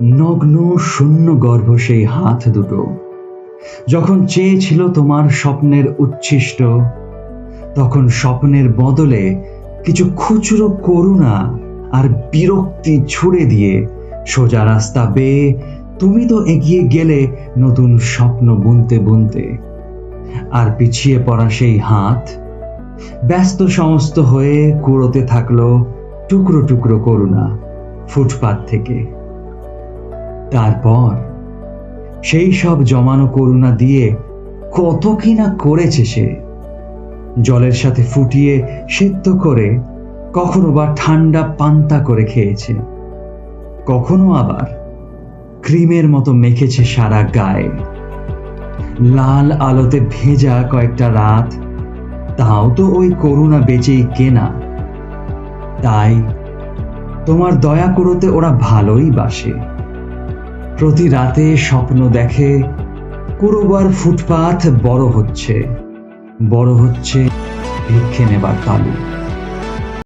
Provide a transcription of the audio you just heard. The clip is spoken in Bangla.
নগ্ন শূন্য গর্ভ সেই হাত দুটো যখন চেয়েছিল তোমার স্বপ্নের উচ্ছিষ্ট, তখন স্বপ্নের বদলে কিছু খুচরো করুণা আর বিরক্তি ছুড়ে দিয়ে সোজা রাস্তা বেয়ে তুমি তো এগিয়ে গেলে নতুন স্বপ্ন বুনতে বুনতে। আর পিছিয়ে পড়া সেই হাত ব্যস্ত সমস্ত হয়ে কুড়োতে থাকলো টুকরো টুকরো করুণা ফুটপাত থেকে। তারপর সেই সব জমানো করুণা দিয়ে কত কি না করেছে সে। জলের সাথে ফুটিয়ে সিদ্ধ করে, কখনো বা ঠান্ডা পান্তা করে খেয়েছে, কখনো আবার ক্রিমের মতো মেখেছে সারা গায়ে। লাল আলোতে ভেজা কয়েকটা রাত, তাও তো ওই করুণা বেচেই কেনা। তাই তোমার দয়া করতে ওরা ভালোই বাসে। প্রতি রাতে স্বপ্ন দেখে কুড়োবার ফুটপাথ বড় হচ্ছে, বড় হচ্ছে ভিক্ষে নেবার তালু।